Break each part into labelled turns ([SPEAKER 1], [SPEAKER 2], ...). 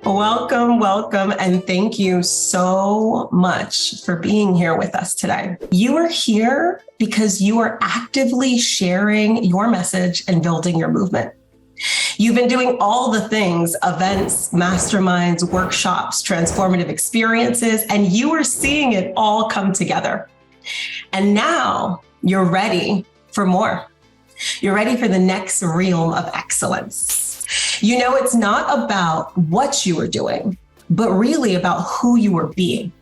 [SPEAKER 1] Welcome, welcome, and thank you so much for being here with us today. You are here because you are actively sharing your message and building your movement. You've been doing all the things, events, masterminds, workshops, transformative experiences, and you are seeing it all come together. And now you're ready for more. You're ready for the next realm of excellence. You know, it's not about what you are doing, but really about who you are being.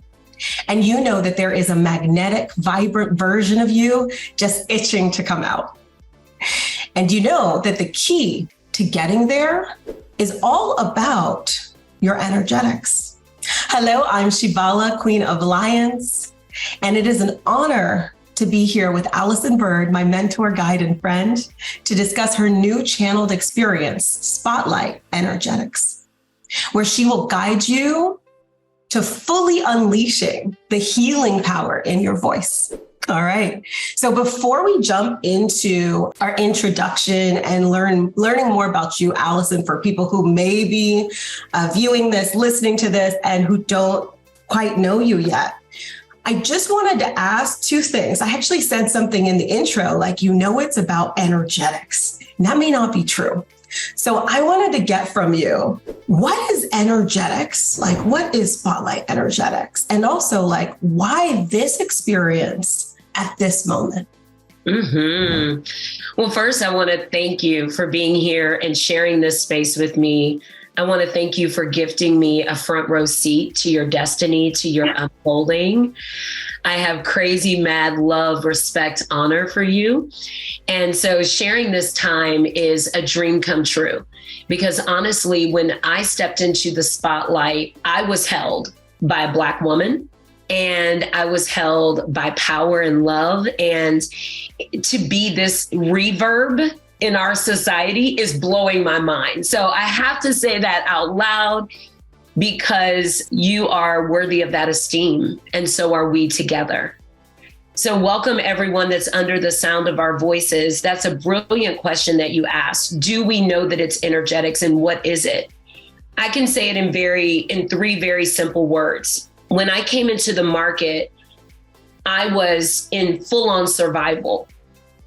[SPEAKER 1] And you know that there is a magnetic, vibrant version of you just itching to come out. And you know that the key to getting there is all about your energetics. Hello, I'm Shibala, Queen of Lions, and it is an honor to be here with Allyson Byrd, my mentor, guide, and friend, to discuss her new channeled experience, Spotlight Energetics, where she will guide you to fully unleashing the healing power in your voice. All right. So before we jump into our introduction and learning more about you, Allyson, for people who may be viewing this, listening to this, and who don't quite know you yet, I just wanted to ask two things. I actually said something in the intro, like, it's about energetics. And that may not be true. So I wanted to get from you, what is energetics? Like, what is Spotlight Energetics? And also, like, why this experience at this moment?
[SPEAKER 2] Well, first, I want to thank you for being here and sharing this space with me. I want to thank you for gifting me a front row seat to your destiny, to your unfolding. I have crazy, mad love, respect, honor for you. And so sharing this time is a dream come true, because honestly, when I stepped into the spotlight, I was held by a Black woman, and I was held by power and love. And to be this reverb in our society is blowing my mind. So I have to say that out loud, because you are worthy of that esteem, and so are we together. So welcome everyone that's under the sound of our voices. That's a brilliant question that you asked. Do we know that it's energetics, and what is it? I can say it in three very simple words. When I came into the market, I was in full-on survival.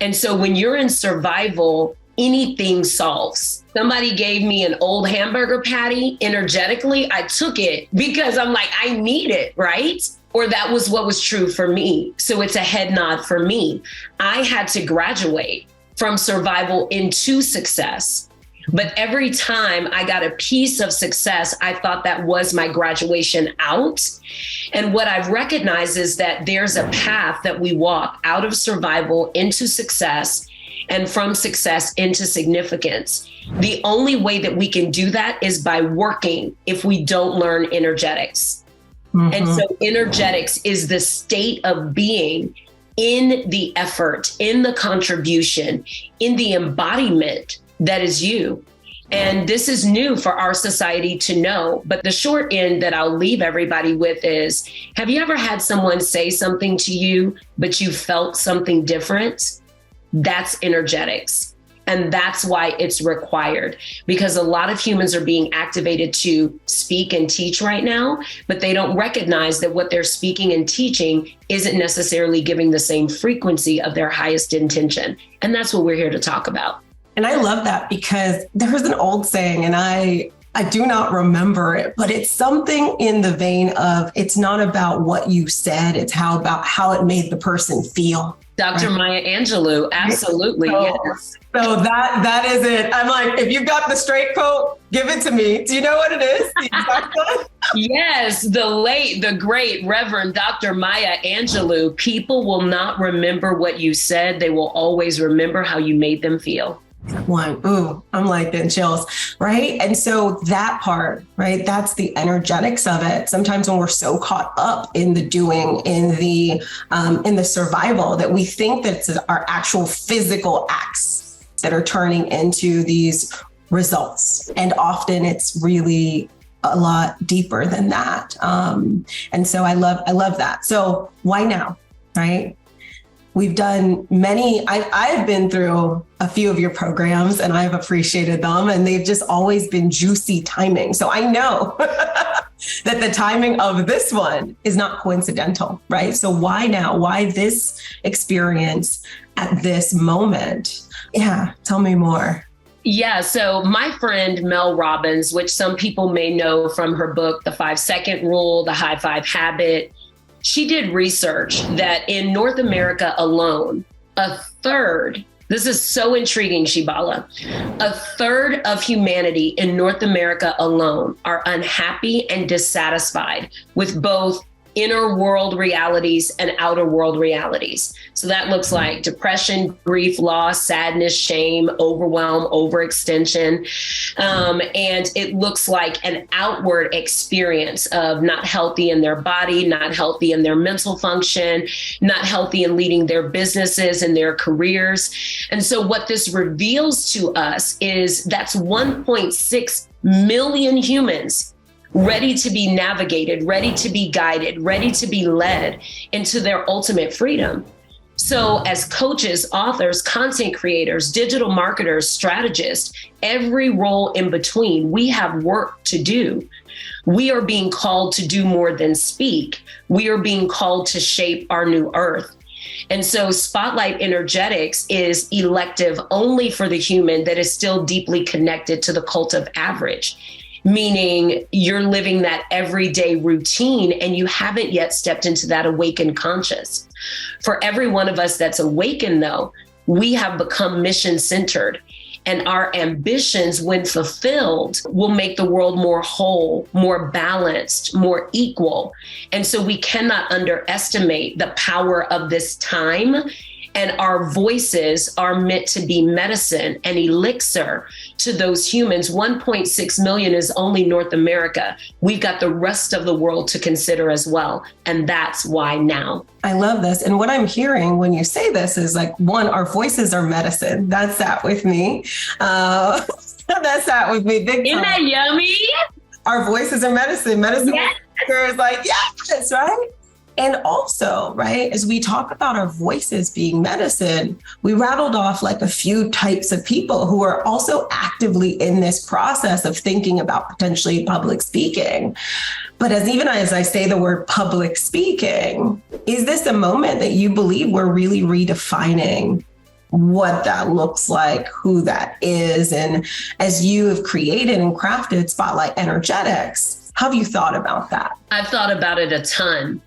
[SPEAKER 2] And so when you're in survival, anything solves. Somebody gave me an old hamburger patty. Energetically, I took it because I'm like, I need it, right? Or that was what was true for me. So it's a head nod for me. I had to graduate from survival into success. But every time I got a piece of success, I thought that was my graduation out. And what I've recognized is that there's a path that we walk out of survival into success, and from success into significance. The only way that we can do that is by working if we don't learn energetics. And so energetics is the state of being in the effort, in the contribution, in the embodiment that is you. And this is new for our society to know. But the short end that I'll leave everybody with is, have you ever had someone say something to you, but you felt something different? That's energetics. And that's why it's required, because a lot of humans are being activated to speak and teach right now, but they don't recognize that what they're speaking and teaching isn't necessarily giving the same frequency of their highest intention. And that's what we're here to talk about.
[SPEAKER 1] And I love that, because there's an old saying, and I do not remember it, but it's something in the vein of, it's not about what you said, it's about how it made the person feel.
[SPEAKER 2] Dr.
[SPEAKER 1] Right?
[SPEAKER 2] Maya Angelou, absolutely. Yes.
[SPEAKER 1] So that is it. I'm like, if you've got the straight quote, give it to me. Do you know what it is?
[SPEAKER 2] Yes, the great Reverend Dr. Maya Angelou. People will not remember what you said. They will always remember how you made them feel.
[SPEAKER 1] I'm like getting chills, right? And so that part, right? That's the energetics of it. Sometimes when we're so caught up in the doing, in the survival, that we think that it's our actual physical acts that are turning into these results. And often it's really a lot deeper than that. And so I love that. So why now, right? We've done many, I've been through a few of your programs and I've appreciated them, and they've just always been juicy timing. So I know that the timing of this one is not coincidental, right? So why now? Why this experience at this moment? Yeah, tell me more.
[SPEAKER 2] Yeah, so my friend Mel Robbins, which some people may know from her book, The 5-Second Rule, The High Five Habit, she did research that in North America alone, a third, this is so intriguing, Shibala, a third of humanity in North America alone are unhappy and dissatisfied with both inner world realities and outer world realities. So that looks like depression, grief, loss, sadness, shame, overwhelm, overextension. And it looks like an outward experience of not healthy in their body, not healthy in their mental function, not healthy in leading their businesses and their careers. And so what this reveals to us is that's 1.6 million humans ready to be navigated, ready to be guided, ready to be led into their ultimate freedom. So as coaches, authors, content creators, digital marketers, strategists, every role in between, we have work to do. We are being called to do more than speak. We are being called to shape our new earth. And so Spotlight Energetics is elective only for the human that is still deeply connected to the cult of average, meaning you're living that everyday routine and you haven't yet stepped into that awakened conscious. For every one of us that's awakened, though, we have become mission centered, and our ambitions, when fulfilled, will make the world more whole, more balanced, more equal. And so we cannot underestimate the power of this time. And our voices are meant to be medicine and elixir to those humans. 1.6 million is only North America. We've got the rest of the world to consider as well. And that's why now.
[SPEAKER 1] I love this. And what I'm hearing when you say this is like, one, our voices are medicine. That's that with me. That's that with me. Big
[SPEAKER 2] Isn't that yummy?
[SPEAKER 1] Our voices are medicine. Medicine
[SPEAKER 2] Yes.
[SPEAKER 1] is like, yes, right? And also, right, as we talk about our voices being medicine, we rattled off like a few types of people who are also actively in this process of thinking about potentially public speaking. But even as I say the word public speaking, is this a moment that you believe we're really redefining what that looks like, who that is? And as you have created and crafted Spotlight Energetics, how have you thought about that?
[SPEAKER 2] I've thought about it a ton.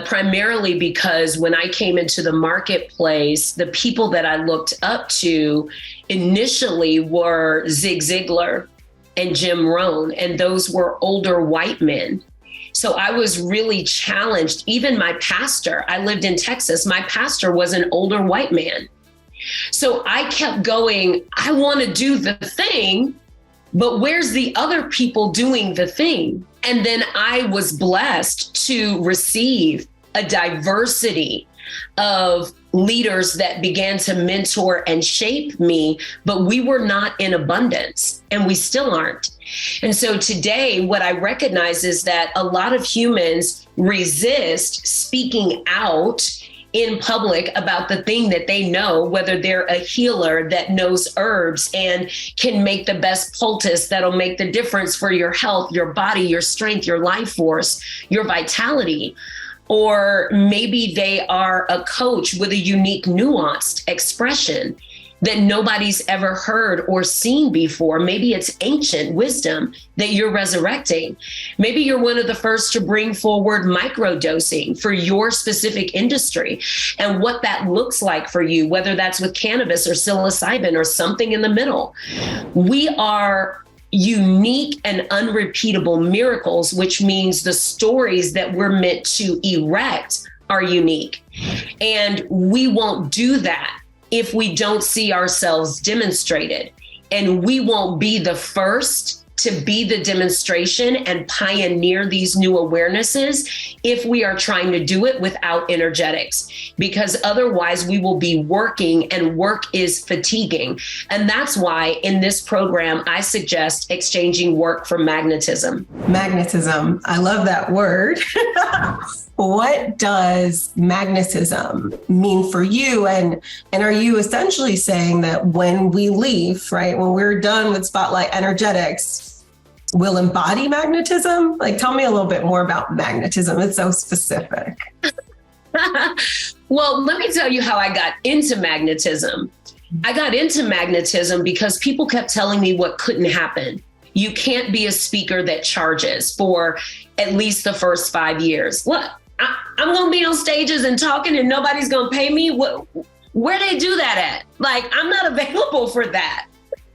[SPEAKER 2] Primarily because when I came into the marketplace, the people that I looked up to initially were Zig Ziglar and Jim Rohn, and those were older white men. So I was really challenged. Even my pastor, I lived in Texas, my pastor was an older white man. So I kept going, I want to do the thing, but where's the other people doing the thing? And then I was blessed to receive a diversity of leaders that began to mentor and shape me, but we were not in abundance, and we still aren't. And so today, what I recognize is that a lot of humans resist speaking out in public about the thing that they know, whether they're a healer that knows herbs and can make the best poultice that'll make the difference for your health, your body, your strength, your life force, your vitality. Or maybe they are a coach with a unique, nuanced expression that nobody's ever heard or seen before. Maybe it's ancient wisdom that you're resurrecting. Maybe you're one of the first to bring forward microdosing for your specific industry and what that looks like for you, whether that's with cannabis or psilocybin or something in the middle. We are unique and unrepeatable miracles, which means the stories that we're meant to erect are unique. And we won't do that if we don't see ourselves demonstrated. And we won't be the first to be the demonstration and pioneer these new awarenesses if we are trying to do it without energetics, because otherwise we will be working, and work is fatiguing. And that's why in this program, I suggest exchanging work for magnetism.
[SPEAKER 1] Magnetism. I love that word. what does magnetism mean for you? And are you essentially saying that when we leave, right, when we're done with Spotlight Energetics, we'll embody magnetism? Like, tell me a little bit more about magnetism. It's so specific.
[SPEAKER 2] Well, let me tell you how I got into magnetism. I got into magnetism because people kept telling me what couldn't happen. You can't be a speaker that charges for at least the first 5 years. What? I'm going to be on stages and talking and nobody's going to pay me? Where they do that at? Like, I'm not available for that.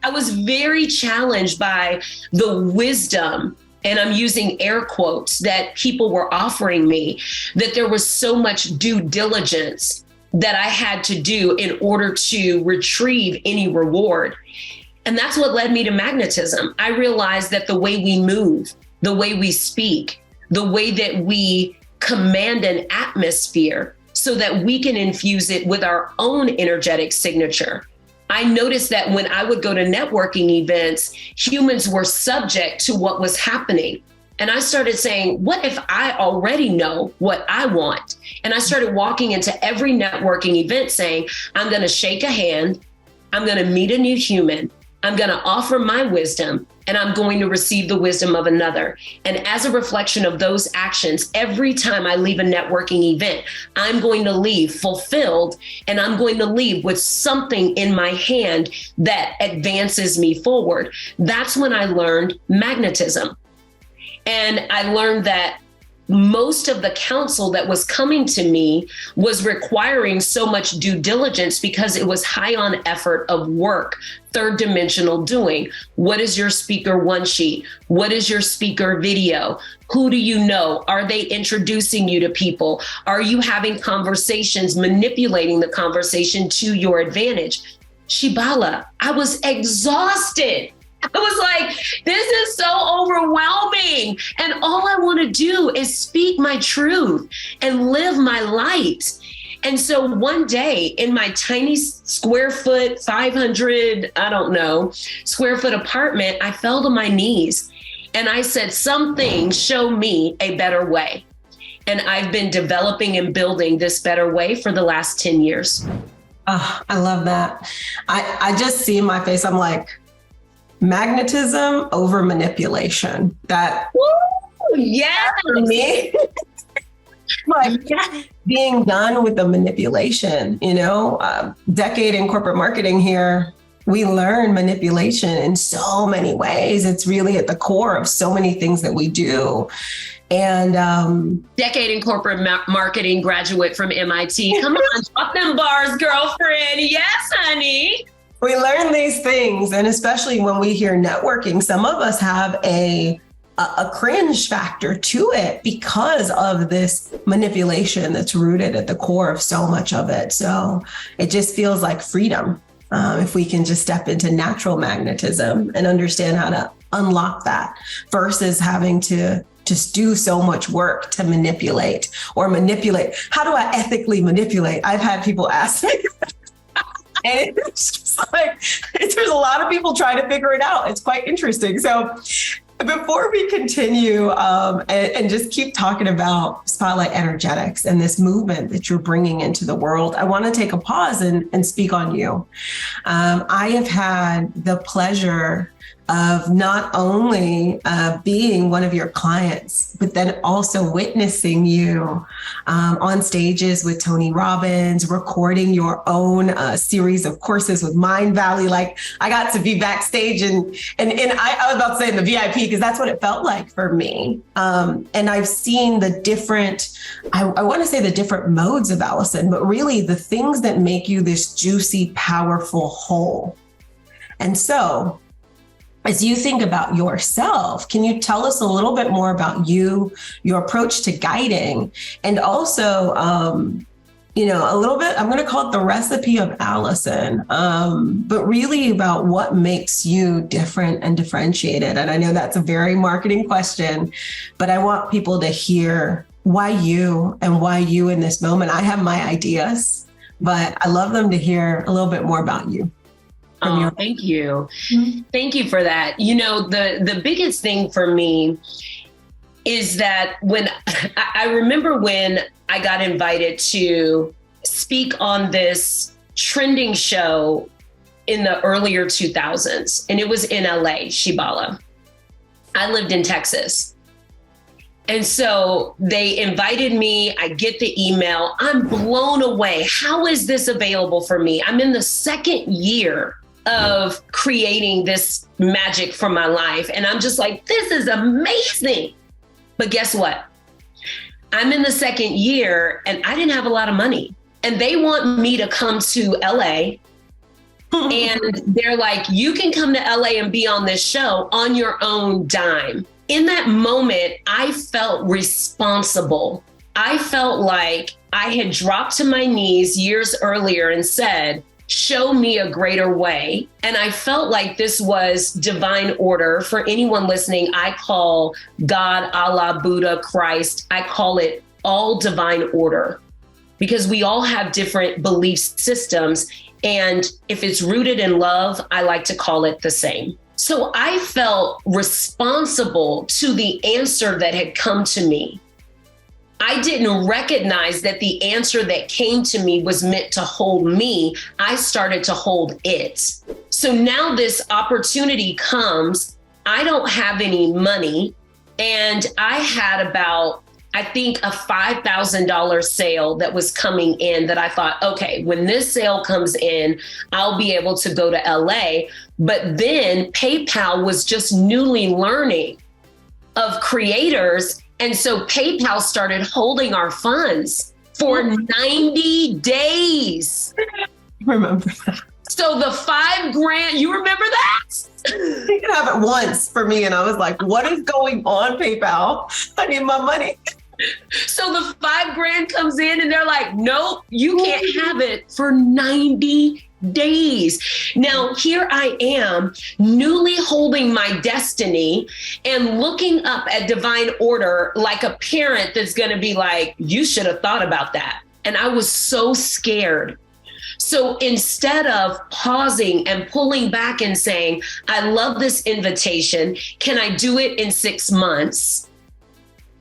[SPEAKER 2] I was very challenged by the wisdom, and I'm using air quotes, that people were offering me, that there was so much due diligence that I had to do in order to retrieve any reward. And that's what led me to magnetism. I realized that the way we move, the way we speak, the way that we command an atmosphere so that we can infuse it with our own energetic signature. I noticed that when I would go to networking events, humans were subject to what was happening. And I started saying, what if I already know what I want? And I started walking into every networking event saying, I'm going to shake a hand. I'm going to meet a new human. I'm going to offer my wisdom, and I'm going to receive the wisdom of another. And as a reflection of those actions, every time I leave a networking event, I'm going to leave fulfilled, and I'm going to leave with something in my hand that advances me forward. That's when I learned magnetism. And I learned that most of the counsel that was coming to me was requiring so much due diligence because it was high on effort of work, third dimensional doing. What is your speaker one sheet? What is your speaker video? Who do you know? Are they introducing you to people? Are you having conversations, manipulating the conversation to your advantage? Shibala, I was exhausted. I was like, this is so overwhelming. And all I want to do is speak my truth and live my light. And so one day in my tiny square foot, 500, square foot apartment, I fell to my knees and I said, something, show me a better way. And I've been developing and building this better way for the last 10 years.
[SPEAKER 1] Oh, I love that. I just see in my face, I'm like, magnetism over manipulation. That,
[SPEAKER 2] yeah,
[SPEAKER 1] for me, like being done with the manipulation, decade in corporate marketing here, we learn manipulation in so many ways. It's really at the core of so many things that we do. And
[SPEAKER 2] decade in corporate marketing, graduate from MIT. Come on, drop them bars, girlfriend. Yes, honey.
[SPEAKER 1] We learn these things, and especially when we hear networking, some of us have a cringe factor to it because of this manipulation that's rooted at the core of so much of it. So it just feels like freedom if we can just step into natural magnetism and understand how to unlock that versus having to just do so much work to manipulate. How do I ethically manipulate? I've had people ask me. And it's just like, there's a lot of people trying to figure it out. It's quite interesting. So before we continue and just keep talking about Spotlight Energetics and this movement that you're bringing into the world, I want to take a pause and speak on you. I have had the pleasure of not only being one of your clients, but then also witnessing you on stages with Tony Robbins, recording your own series of courses with Mind Valley. Like, I got to be backstage and I was about to say in the VIP because that's what it felt like for me. And I've seen the different, I want to say the different modes of Allyson, but really the things that make you this juicy, powerful whole. And so, as you think about yourself, can you tell us a little bit more about you, your approach to guiding, and also, a little bit, I'm going to call it the recipe of Allyson, but really about what makes you different and differentiated. And I know that's a very marketing question, but I want people to hear why you in this moment. I have my ideas, but I love them to hear a little bit more about you.
[SPEAKER 2] Oh, thank you. Thank you for that. The biggest thing for me, is that when I remember when I got invited to speak on this trending show in the earlier 2000s, and it was in LA, Shibala. I lived in Texas. And so they invited me. I get the email. I'm blown away. How is this available for me? I'm in the second year of creating this magic for my life. And I'm just like, this is amazing. But guess what? I'm in the second year and I didn't have a lot of money. And they want me to come to LA. And they're like, you can come to LA and be on this show on your own dime. In that moment, I felt responsible. I felt like I had dropped to my knees years earlier and said, show me a greater way. And I felt like this was divine order. For anyone listening, I call God, Allah, Buddha, Christ, I call it all divine order, because we all have different belief systems. And if it's rooted in love, I like to call it the same. So I felt responsible to the answer that had come to me. I didn't recognize that the answer that came to me was meant to hold me. I started to hold it. So now this opportunity comes. I don't have any money. And I had about, I think, a $5,000 sale that was coming in that I thought, okay, when this sale comes in, I'll be able to go to LA. But then PayPal was just newly learning of creators. And so PayPal started holding our funds for 90 days.
[SPEAKER 1] Remember that.
[SPEAKER 2] So the $5,000, you remember that?
[SPEAKER 1] You can have it once for me. And I was like, what is going on, PayPal? I need my money.
[SPEAKER 2] So the $5,000 comes in and they're like, nope, you can't have it for 90 days. Now, here I am newly holding my destiny and looking up at divine order like a parent that's going to be like, you should have thought about that. And I was so scared. So instead of pausing and pulling back and saying, I love this invitation, can I do it in 6 months?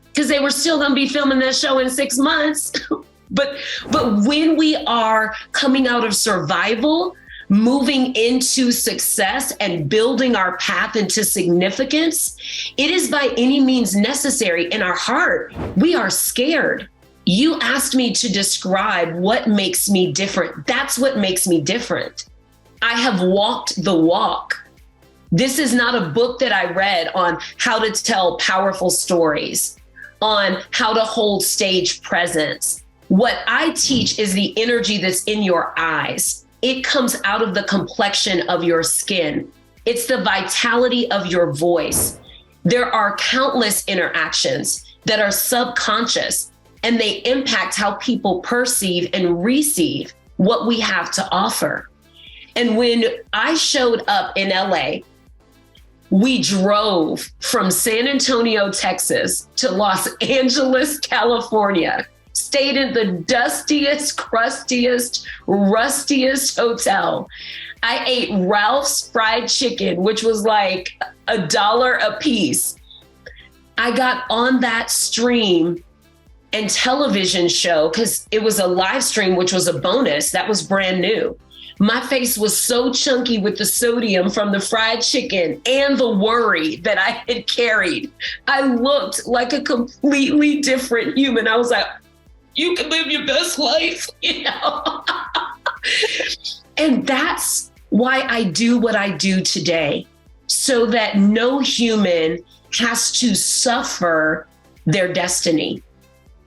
[SPEAKER 2] Because they were still going to be filming that show in 6 months. But when we are coming out of survival, moving into success and building our path into significance, it is by any means necessary. In our heart, we are scared. You asked me to describe what makes me different. That's what makes me different. I have walked the walk. This is not a book that I read on how to tell powerful stories, on how to hold stage presence. What I teach is the energy that's in your eyes. It comes out of the complexion of your skin. It's the vitality of your voice. There are countless interactions that are subconscious, and they impact how people perceive and receive what we have to offer. And when I showed up in LA, we drove from San Antonio, Texas to Los Angeles, California, stayed in the dustiest, crustiest, rustiest hotel. I ate Ralph's fried chicken, which was like $1 a piece. I got on that stream and television show because it was a live stream, which was a bonus. That was brand new. My face was so chunky with the sodium from the fried chicken and the worry that I had carried. I looked like a completely different human. I was like, you can live your best life, you know? And that's why I do what I do today, so that no human has to suffer their destiny.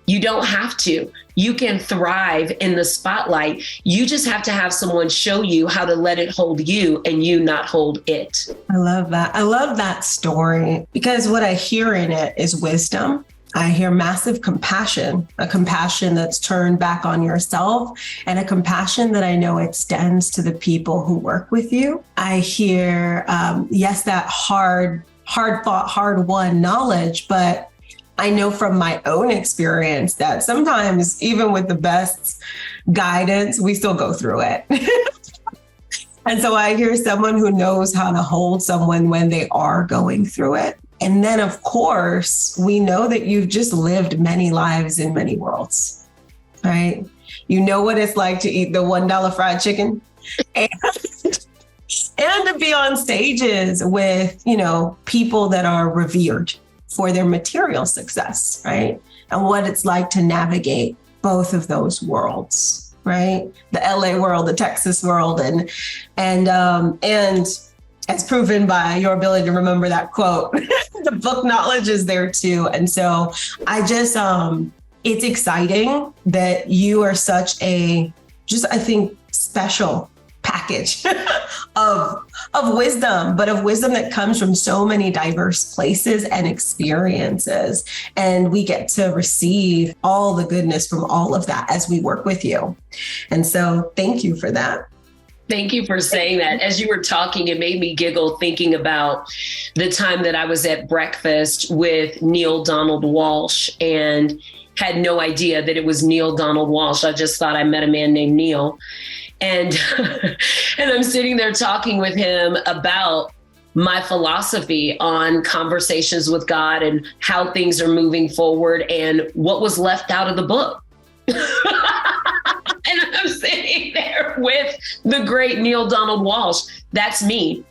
[SPEAKER 2] You don't have to. You can thrive in the spotlight. You just have to have someone show you how to let it hold you and you not hold it.
[SPEAKER 1] I love that. I love that story because what I hear in it is wisdom. I hear massive compassion, a compassion that's turned back on yourself, and a compassion that I know extends to the people who work with you. I hear, yes, that hard thought, hard won knowledge, but I know from my own experience that sometimes even with the best guidance, we still go through it. And so I hear someone who knows how to hold someone when they are going through it. And then, of course, we know that you've just lived many lives in many worlds, right? You know what it's like to eat the $1 fried chicken and to be on stages with, people that are revered for their material success, right? And what it's like to navigate both of those worlds, right? The LA world, the Texas world, and as proven by your ability to remember that quote, the book knowledge is there too. And so I just, it's exciting that you are such I think, special package of wisdom, but of wisdom that comes from so many diverse places and experiences. And we get to receive all the goodness from all of that as we work with you. And so thank you for that.
[SPEAKER 2] Thank you for saying that. As you were talking, it made me giggle thinking about the time that I was at breakfast with Neil Donald Walsh and had no idea that it was Neil Donald Walsh. I just thought I met a man named Neil. And, and I'm sitting there talking with him about my philosophy on conversations with God and how things are moving forward and what was left out of the book. And I'm sitting there with the great Neil Donald Walsh. That's me.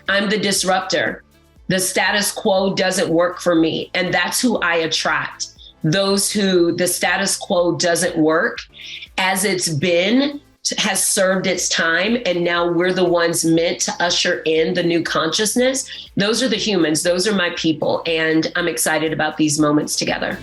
[SPEAKER 2] I'm the disruptor. The status quo doesn't work for me. And that's who I attract. Those who the status quo doesn't work as it's been, has served its time. And now we're the ones meant to usher in the new consciousness. Those are the humans. Those are my people. And I'm excited about these moments together.